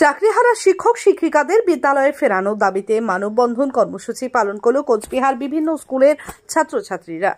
চাকরিহারা শিক্ষক শিক্ষিকাদের বিদ্যালয়ে ফেরানোর দাবিতে মানববন্ধন কর্মসূচি পালন করল কোচবিহার বিভিন্ন স্কুলের ছাত্রছাত্রীরা।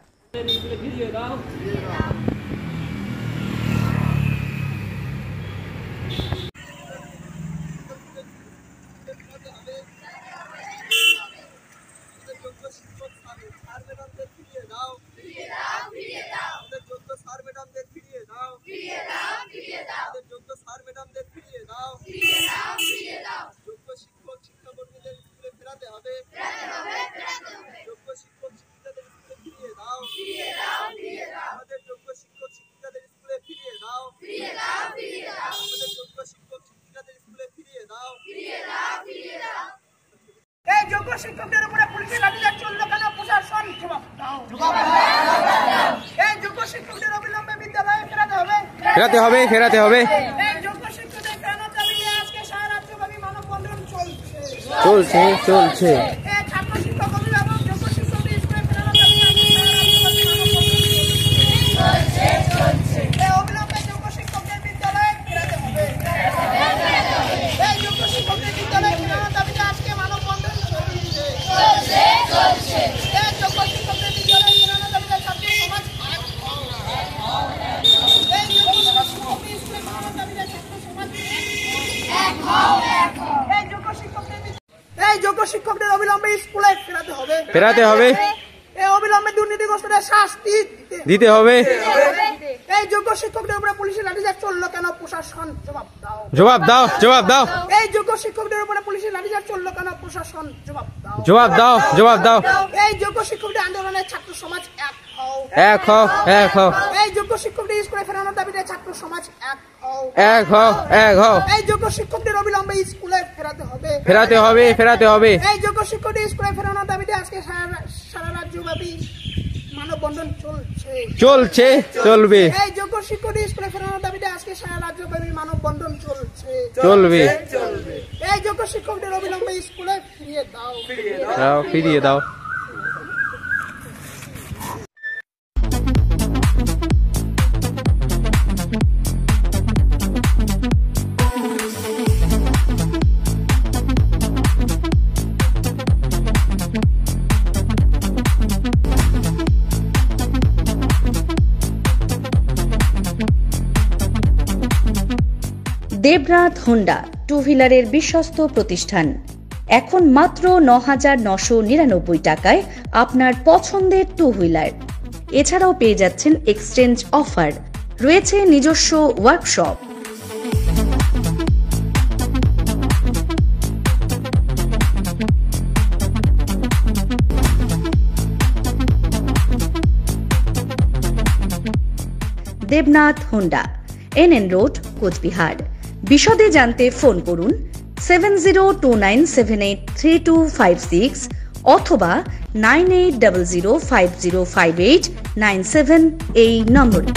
শিক্ষকদের উপরে পুলিশের লাঠিচার্জ চললো কেন? প্রশাসন জবাব দাও। এই যোগ্য শিক্ষকদের অবিলম্বে বিদ্যালয়ে ফেরাতে হবে। এই যোগ্য শিক্ষকদের ফেরানোর দাবিতে আজকে সারা রাজ্যব্যাপী মানববন্ধন চলছে। এই ছাত্র শিক্ষক অভিভাবক যোগ্য শিক্ষকদের স্কুলে ফেরানোর দাবিতে এই অবিলম্বে যোগ্য শিক্ষকদের বিদ্যালয়ে ফেরাতে হবে। এই যোগ্য শিক্ষকদের বিদ্যালয়ে ফেরানোর দাবিতে আজকে মানববন্ধন শিক্ষকদের অবিলম্বে স্কুলে ফেরাতে হবে। এই অবিলম্বে দুর্নীতিগ্রস্তদের শাস্তি দিতে হবে। এই যোগ্য শিক্ষকদের উপরে পুলিশের লাঠিচার্জ চললো কেন? প্রশাসন জবাব দাও। এই যোগ্য শিক্ষকদের উপরে পুলিশের লাঠিচার্জ চললো কেন? প্রশাসন জবাব দাও। এই যোগ্য শিক্ষকদের আন্দোলনের ছাত্র সমাজ এক হও। এই যোগ্য শিক্ষকদের স্কুলে ফেরানোর দাবিতে ছাত্র সমাজ এক হও। এই যোগ্য শিক্ষকদের অবিলম্বে স্কুলে ফেরাতে হবে। এই যোগ্য শিক্ষকদের স্কুলে ফেরানোর দাবিতে আজকে সারা রাজ্যব্যাপী মানববন্ধন চলবে। এই যোগ্য শিক্ষকদের স্কুলে ফেরানোর দাবিতে আজকে সারা রাজ্যব্যাপী মানববন্ধন চলবে। এই যোগ্য শিক্ষকদের অবিলম্বে স্কুলে ফিরিয়ে দাও। দেবনাথ হোন্ডা টু হুইলারের বিশ্বস্ত প্রতিষ্ঠান। এখন মাত্র ৯,৯৯৯ টাকায় আপনার পছন্দের টু হুইলার। এছাড়াও পেয়ে যাচ্ছেন এক্সচেঞ্জ অফার। রয়েছে নিজস্ব workshop. Debnath Honda, NN road, Cooch Behar. বিশদে জানতে ফোন করুন 7029783256 অথবা 9800505897 এই নম্বরে।